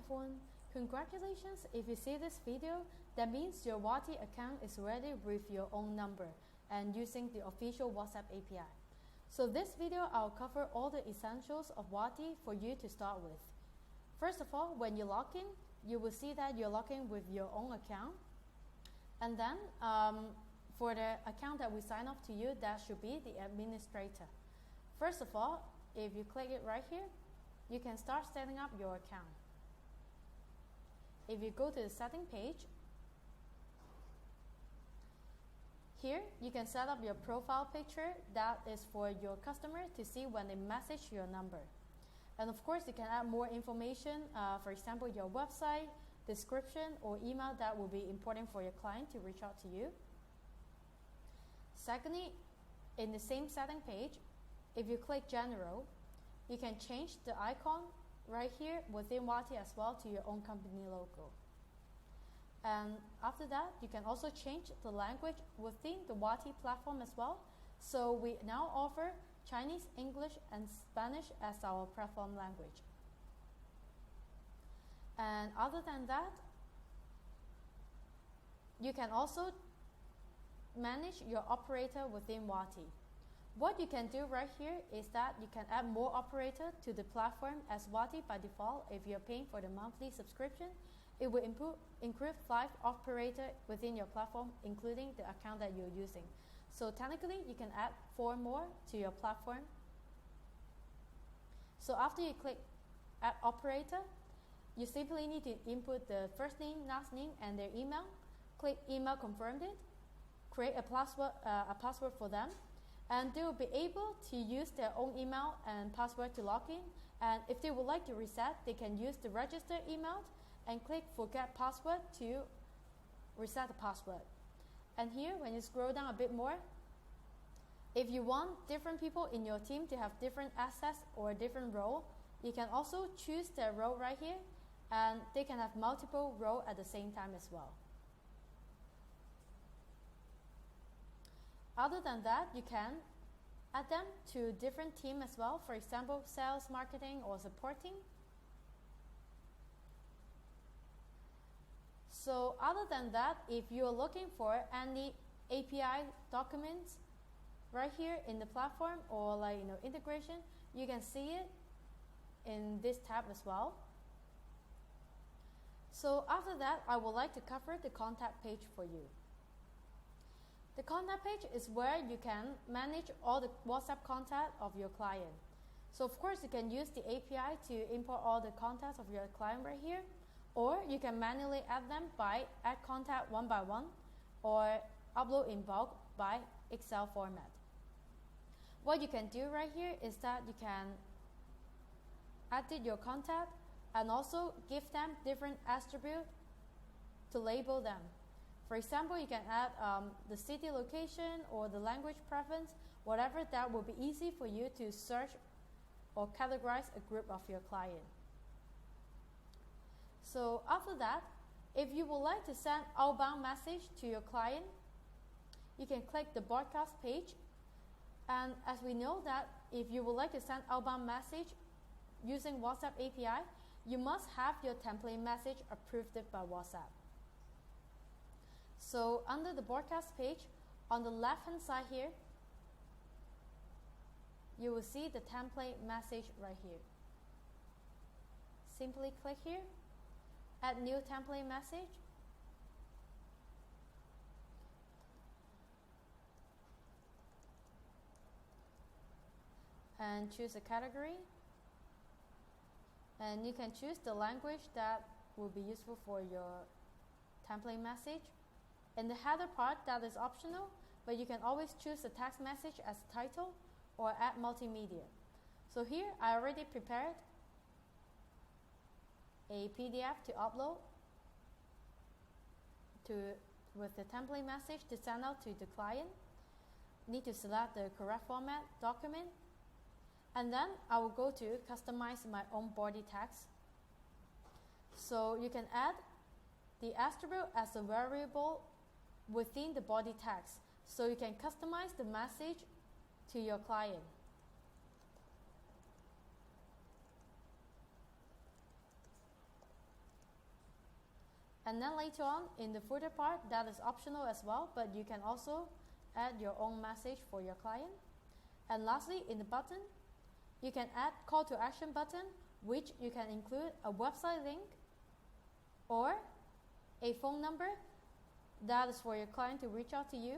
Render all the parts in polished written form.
everyone, congratulations. If you see this video, that means your Wati account is ready with your own number and using the official WhatsApp API. So this video, I'll cover all the essentials of Wati for you to start with. First of all, when you log in, you will see that you're logging with your own account. And then for the account that we sign off to you, that should be the administrator. First of all, if you click it right here, you can start setting up your account. If you go to the setting page, here you can set up your profile picture that is for your customer to see when they message your number. And of course, you can add more information, for example, your website, description, or email that will be important for your client to reach out to you. Secondly, in the same setting page, if you click General, you can change the icon right here within Wati as well to your own company logo. And after that, you can also change the language within the Wati platform as well. So we now offer Chinese, English, and Spanish as our platform language. And other than that, you can also manage your operator within Wati. What you can do right here is that you can add more operator to the platform as Wati by default. If you're paying for the monthly subscription, it will include 5 operators within your platform, including the account that you're using. So technically, you can add 4 more to your platform. So after you click Add Operator, you simply need to input the first name, last name, and their email. Click Email Confirmed It. Create a password for them. And they will be able to use their own email and password to log in. And if they would like to reset, they can use the registered email and click Forget Password to reset the password. And here, when you scroll down a bit more, if you want different people in your team to have different access or a different role, you can also choose their role right here, and they can have multiple roles at the same time as well. Other than that, you can add them to different teams as well, for example, sales, marketing, or supporting. So other than that, if you're looking for any API documents right here in the platform or integration, you can see it in this tab as well. So after that, I would like to cover the contact page for you. The contact page is where you can manage all the WhatsApp contact of your client. So of course, you can use the API to import all the contacts of your client right here, or you can manually add them by add contact one by one, or upload in bulk by Excel format. What you can do right here is that you can edit your contact and also give them different attributes to label them. For example, you can add the city location or the language preference, whatever that will be easy for you to search or categorize a group of your client. So after that, if you would like to send outbound message to your client, you can click the broadcast page. And as we know that if you would like to send outbound message using WhatsApp API, you must have your template message approved by WhatsApp. So under the broadcast page, on the left-hand side here, you will see the template message right here. Simply click here, add new template message. And choose a category. And you can choose the language that will be useful for your template message. In the header part, that is optional, but you can always choose a text message as title or add multimedia. So here, I already prepared a PDF to upload with the template message to send out to the client. Need to select the correct format document. And then I will go to customize my own body text. So you can add the attribute as a variable within the body text, so you can customize the message to your client. And then later on in the footer part, that is optional as well, but you can also add your own message for your client. And lastly, in the button, you can add call to action button, which you can include a website link or a phone number that is for your client to reach out to you.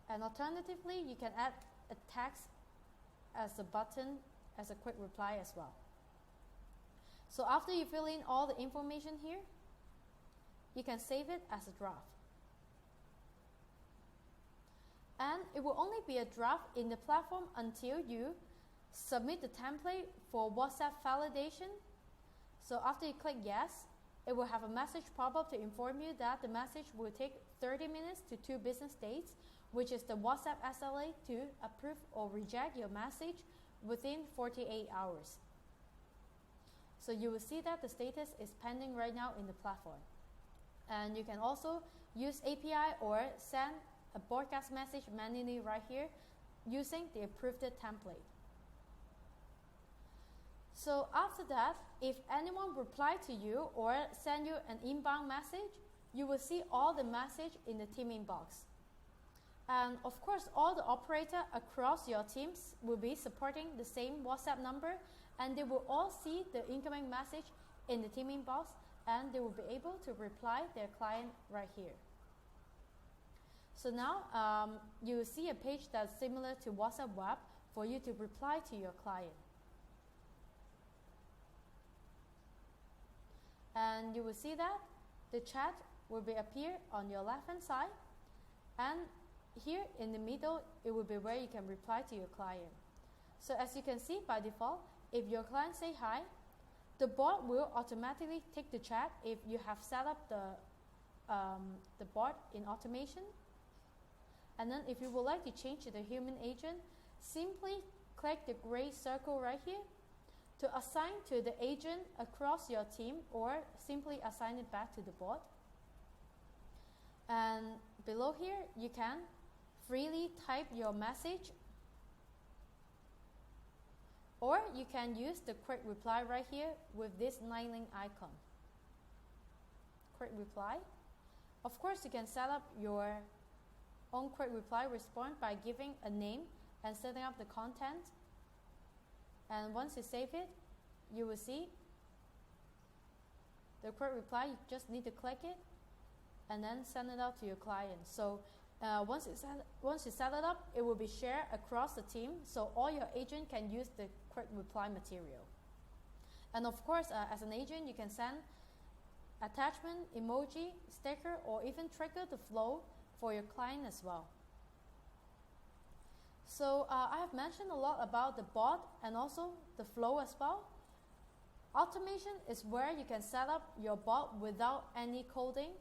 And alternatively, you can add a text as a button as a quick reply as well. So after you fill in all the information here, you can save it as a draft. And it will only be a draft in the platform until you submit the template for WhatsApp validation. So after you click yes, it will have a message pop-up to inform you that the message will take 30 minutes to 2 business days, which is the WhatsApp SLA, to approve or reject your message within 48 hours. So you will see that the status is pending right now in the platform. And you can also use API or send a broadcast message manually right here using the approved template. So after that, if anyone reply to you or send you an inbound message, you will see all the message in the team inbox. And of course, all the operator across your teams will be supporting the same WhatsApp number, and they will all see the incoming message in the team inbox, and they will be able to reply their client right here. So now you will see a page that's similar to WhatsApp Web for you to reply to your client. And you will see that the chat will be appear on your left hand side, and here in the middle it will be where you can reply to your client. So as you can see, by default, if your client say hi, the bot will automatically take the chat if you have set up the bot in automation. And then if you would like to change to the human agent, simply click the gray circle right here to assign to the agent across your team, or simply assign it back to the bot. And below here, you can freely type your message, or you can use the quick reply right here with this lightning icon. Quick reply. Of course, you can set up your own quick reply response by giving a name and setting up the content. And once you save it, you will see the quick reply. You just need to click it and then send it out to your client. So once you set it up, it will be shared across the team, so all your agent can use the quick reply material. And of course, as an agent, you can send attachment, emoji, sticker, or even trigger the flow for your client as well. So I have mentioned a lot about the bot and also the flow as well. Automation is where you can set up your bot without any coding,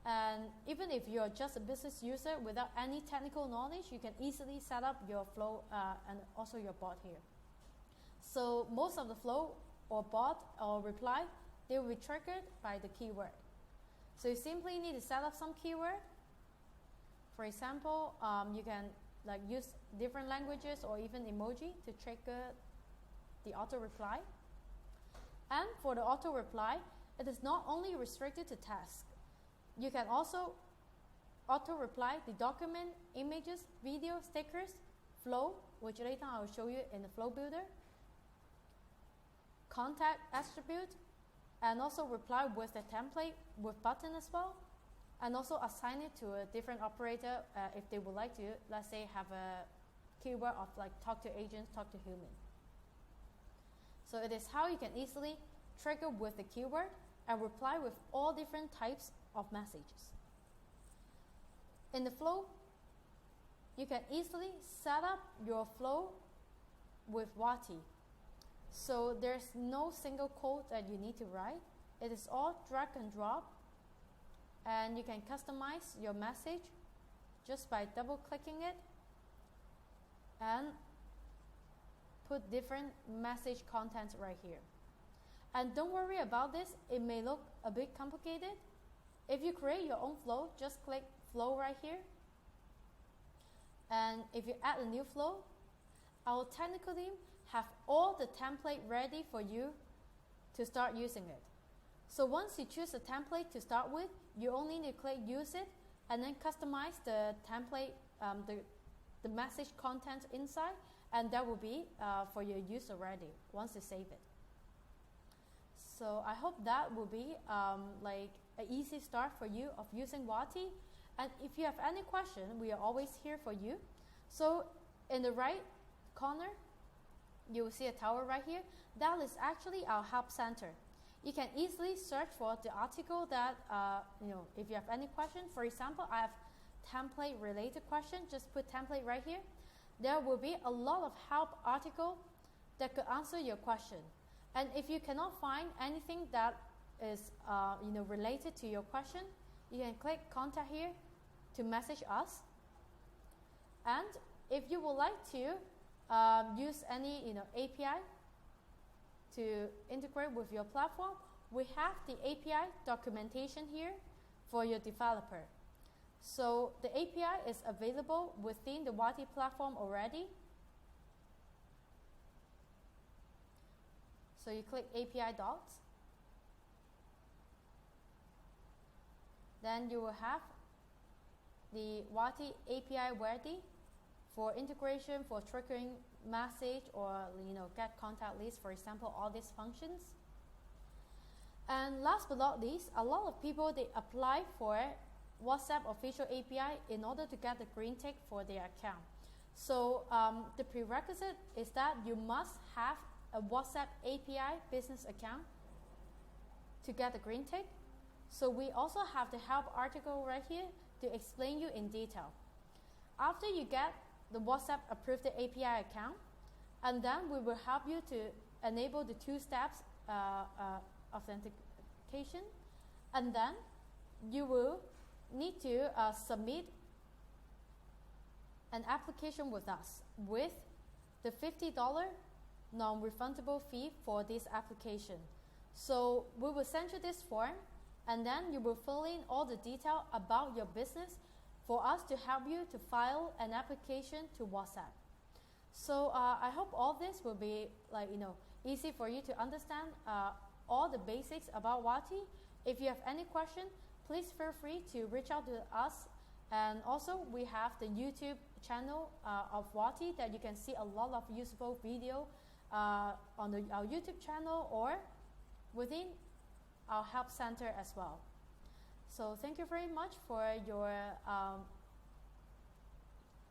and even if you're just a business user without any technical knowledge, you can easily set up your flow and also your bot here. So most of the flow or bot or reply, they will be triggered by the keyword. So you simply need to set up some keyword. For example, you can use different languages or even emoji to trigger the auto reply. And for the auto reply, it is not only restricted to text. You can also auto reply the document, images, video, stickers, flow, which later I will show you in the flow builder, contact attribute, and also reply with the template with button as well, and also assign it to a different operator if they would like to, let's say, have a keyword of talk to agents, talk to human. So it is how you can easily trigger with the keyword and reply with all different types of messages. In the flow, you can easily set up your flow with Wati. So there's no single code that you need to write. It is all drag and drop, and you can customize your message just by double clicking it and put different message contents right here. And don't worry about this, it may look a bit complicated. If you create your own flow, just click flow right here. And if you add a new flow, our technical team have all the template ready for you to start using it. So once you choose a template to start with, you only need to click use it and then customize the template, the message content inside, and that will be for your use already once you save it. So I hope that will be like an easy start for you of using Wati. And if you have any question, we are always here for you. So in the right corner, you will see a tower right here. That is actually our help center. You can easily search for the article that, if you have any question. For example, I have template related question. Just put template right here. There will be a lot of help article that could answer your question. And if you cannot find anything that is related to your question, you can click contact here to message us. And if you would like to use any API to integrate with your platform, we have the API documentation here for your developer. So the API is available within the Wati platform already. So you click API docs. Then you will have the Wati API ready for integration, for triggering message, or get contact list, for example, all these functions. And last but not least, a lot of people, they apply for WhatsApp official API in order to get the green tick for their account. So the prerequisite is that you must have a WhatsApp API business account to get the green tick. So we also have the help article right here to explain you in detail. After you get the WhatsApp approved the API account, and then we will help you to enable the 2 steps authentication, and then you will need to submit an application with us with the $50 non-refundable fee for this application. So we will send you this form, and then you will fill in all the detail about your business for us to help you to file an application to WhatsApp. So I hope all this will be easy for you to understand all the basics about Wati. If you have any question, please feel free to reach out to us. And also we have the YouTube channel of Wati that you can see a lot of useful video on our YouTube channel or within our help center as well. So thank you very much for your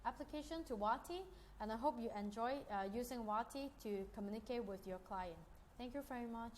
application to Wati, and I hope you enjoy using Wati to communicate with your client. Thank you very much.